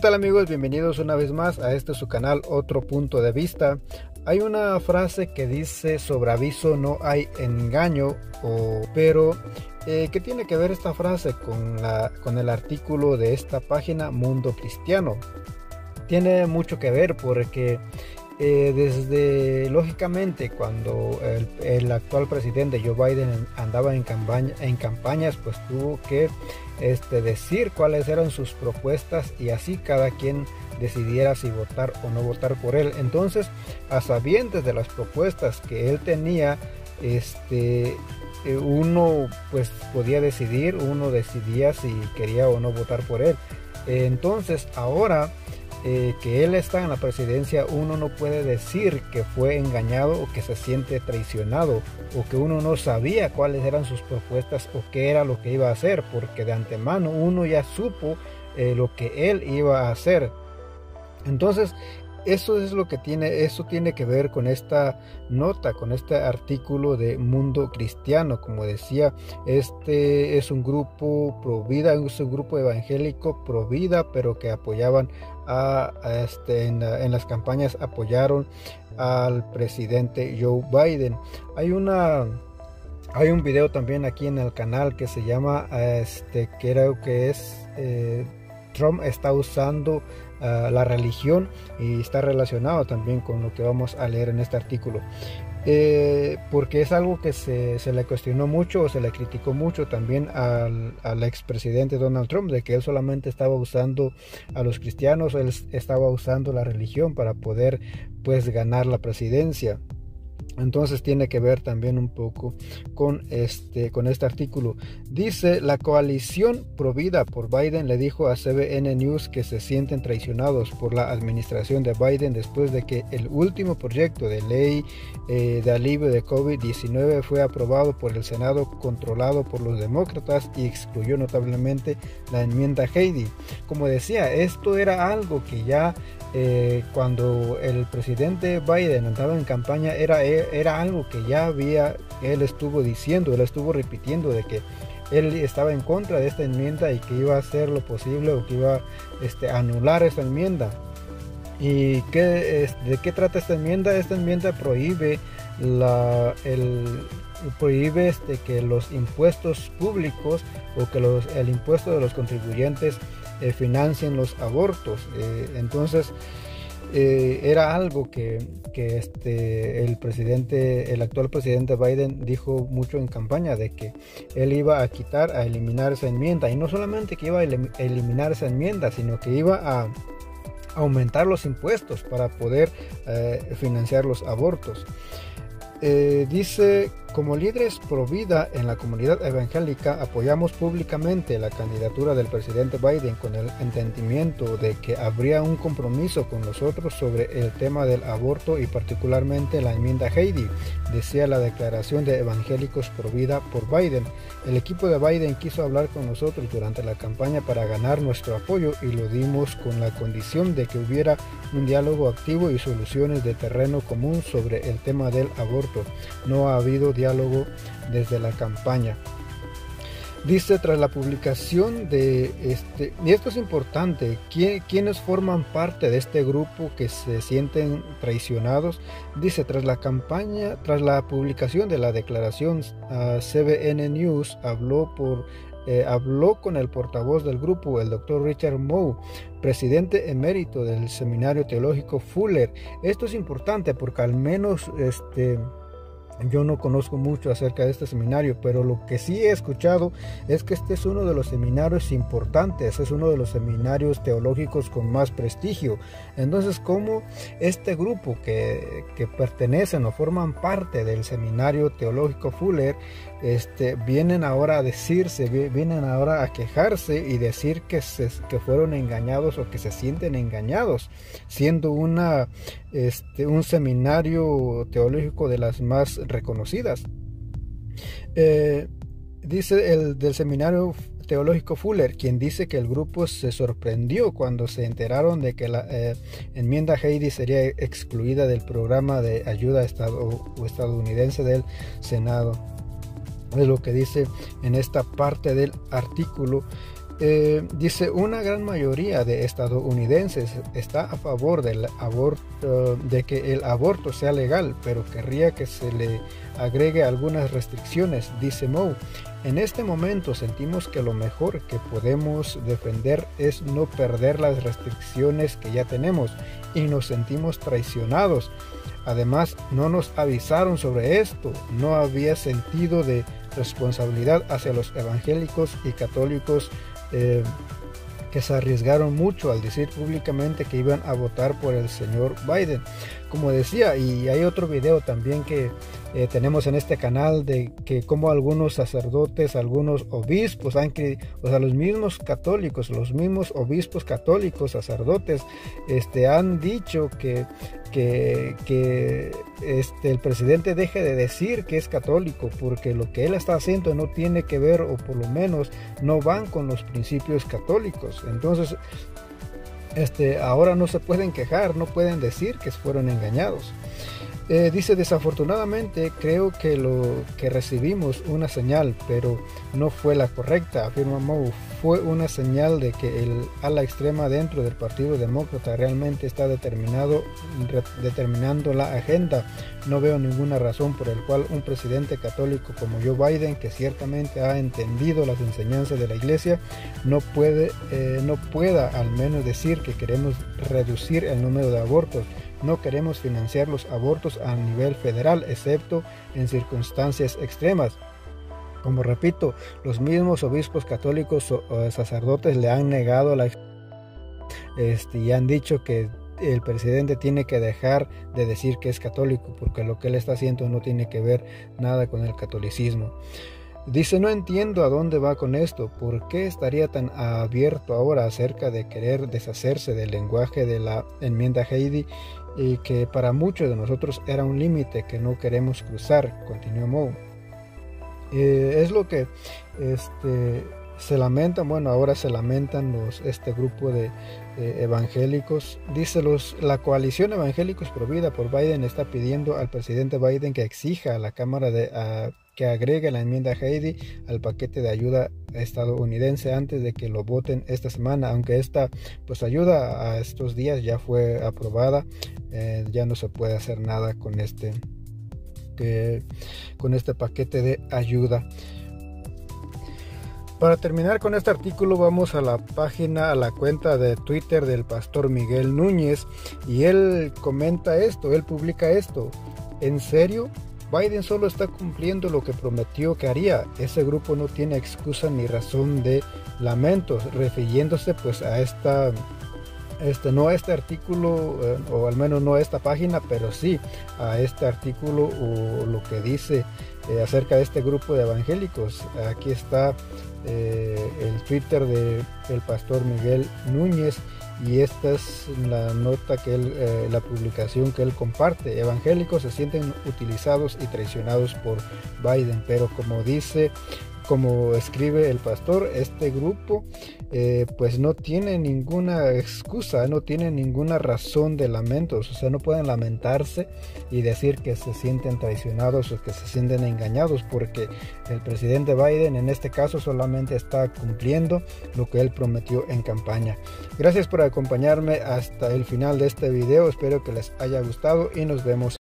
tal amigos? Bienvenidos una vez más a este su canal Otro Punto de Vista. Hay una frase que dice: sobre aviso no hay engaño, pero ¿qué tiene que ver esta frase con el artículo de esta página Mundo Cristiano? Tiene mucho que ver porque lógicamente cuando el actual presidente Joe Biden andaba en campañas, pues tuvo que decir cuáles eran sus propuestas y así cada quien decidiera si votar o no votar por él. Entonces, a sabiendas de las propuestas que él tenía, uno pues podía decidir, uno decidía si quería o no votar por él. Entonces ahora que él está en la presidencia, uno no puede decir que fue engañado o que se siente traicionado o que uno no sabía cuáles eran sus propuestas o qué era lo que iba a hacer, porque de antemano uno ya supo lo que él iba a hacer. Entonces eso tiene que ver con esta nota, con este artículo de Mundo Cristiano. Como decía, este es un grupo pro vida, es un grupo evangélico pro vida, pero que apoyaban en las campañas apoyaron al presidente Joe Biden. Hay un video también aquí en el canal que se llama creo que es Trump está usando la religión, y está relacionado también con lo que vamos a leer en este artículo, porque es algo que se le cuestionó mucho o se le criticó mucho también al expresidente Donald Trump, de que él solamente estaba usando a los cristianos, él estaba usando la religión para poder pues ganar la presidencia. Entonces tiene que ver también un poco con este artículo. Dice: la coalición Provida por Biden le dijo a CBN News que se sienten traicionados por la administración de Biden después de que el último proyecto de ley de alivio de COVID-19 fue aprobado por el Senado, controlado por los demócratas, y excluyó notablemente la enmienda Heidi. Como decía, esto era algo que ya cuando el presidente Biden andaba en campaña era algo que ya él estuvo repitiendo, de que él estaba en contra de esta enmienda y que iba a hacer lo posible o que iba a anular esta enmienda. ¿Y de qué trata esta enmienda? Esta enmienda prohíbe que los impuestos públicos o que el impuesto de los contribuyentes financien los abortos. Entonces era algo que el actual presidente Biden dijo mucho en campaña, de que él iba a eliminar esa enmienda, y no solamente que iba a eliminar esa enmienda, sino que iba a aumentar los impuestos para poder financiar los abortos. Dice: como líderes pro vida en la comunidad evangélica, apoyamos públicamente la candidatura del presidente Biden con el entendimiento de que habría un compromiso con nosotros sobre el tema del aborto y particularmente la enmienda Heidi, decía la declaración de evangélicos pro vida por Biden. El equipo de Biden quiso hablar con nosotros durante la campaña para ganar nuestro apoyo, y lo dimos con la condición de que hubiera un diálogo activo y soluciones de terreno común sobre el tema del aborto. No ha habido diálogo desde la campaña. Dice: tras la publicación de y esto es importante, ¿quiénes forman parte de este grupo que se sienten traicionados? Dice: tras la publicación de la declaración, CBN News habló con el portavoz del grupo, el Dr. Richard Moe, presidente emérito del Seminario Teológico Fuller. Esto es importante porque al menos yo no conozco mucho acerca de este seminario, pero lo que sí he escuchado es que este es uno de los seminarios importantes, es uno de los seminarios teológicos con más prestigio. Entonces, ¿cómo este grupo que pertenecen o forman parte del Seminario Teológico Fuller vienen ahora a quejarse y decir que fueron engañados o que se sienten engañados, siendo un seminario teológico de las más reconocidas? Dice el del Seminario Teológico Fuller, quien dice que el grupo se sorprendió cuando se enteraron de que la enmienda Heidi sería excluida del programa de ayuda estadounidense del Senado. Es lo que dice en esta parte del artículo. Dice, una gran mayoría de estadounidenses está a favor del aborto, de que el aborto sea legal, pero querría que se le agregue algunas restricciones, dice Moe. En este momento sentimos que lo mejor que podemos defender es no perder las restricciones que ya tenemos y nos sentimos traicionados. Además, no nos avisaron sobre esto, no había sentido de responsabilidad hacia los evangélicos y católicos que se arriesgaron mucho al decir públicamente que iban a votar por el señor Biden. Como decía, y hay otro video también que tenemos en este canal de que como algunos sacerdotes, algunos obispos, los mismos católicos, los mismos obispos católicos, sacerdotes, han dicho que el presidente deje de decir que es católico, porque lo que él está haciendo no tiene que ver, o por lo menos no van con los principios católicos. Entonces ahora no se pueden quejar, no pueden decir que fueron engañados. Dice, desafortunadamente creo que lo que recibimos una señal, pero no fue la correcta, afirma Moe. Fue una señal de que el ala extrema dentro del Partido Demócrata realmente está determinando la agenda. No veo ninguna razón por el cual un presidente católico como Joe Biden, que ciertamente ha entendido las enseñanzas de la iglesia, no pueda al menos decir que queremos reducir el número de abortos. No queremos financiar los abortos a nivel federal, excepto en circunstancias extremas. Como repito, los mismos obispos católicos o sacerdotes le han negado y han dicho que el presidente tiene que dejar de decir que es católico, porque lo que él está haciendo no tiene que ver nada con el catolicismo. Dice, no entiendo a dónde va con esto. ¿Por qué estaría tan abierto ahora acerca de querer deshacerse del lenguaje de la enmienda Heidi, y que para muchos de nosotros era un límite que no queremos cruzar? Continuó Moe. Es lo que se lamentan. Bueno, ahora se lamentan este grupo de evangélicos. Dice, la coalición evangélicos provida por Biden está pidiendo al presidente Biden que exija a la Cámara que agregue la enmienda Heidi al paquete de ayuda estadounidense antes de que lo voten esta semana, aunque esta ayuda a estos días ya fue aprobada. Ya no se puede hacer nada con este paquete de ayuda. Para terminar con este artículo, vamos a la cuenta de Twitter del pastor Miguel Núñez, y él comenta esto, él publica esto. ¿En serio? Biden solo está cumpliendo lo que prometió que haría. Ese grupo no tiene excusa ni razón de lamentos, refiriéndose a no a este artículo, o al menos no a esta página, pero sí a este artículo, o lo que dice acerca de este grupo de evangélicos. Aquí está el Twitter del pastor Miguel Núñez, y esta es la nota la publicación que él comparte. Evangélicos se sienten utilizados y traicionados por Biden, pero como escribe el pastor, este grupo no tiene ninguna excusa, no tiene ninguna razón de lamentos. O sea, no pueden lamentarse y decir que se sienten traicionados o que se sienten engañados, porque el presidente Biden en este caso solamente está cumpliendo lo que él prometió en campaña. Gracias por acompañarme hasta el final de este video, espero que les haya gustado y nos vemos.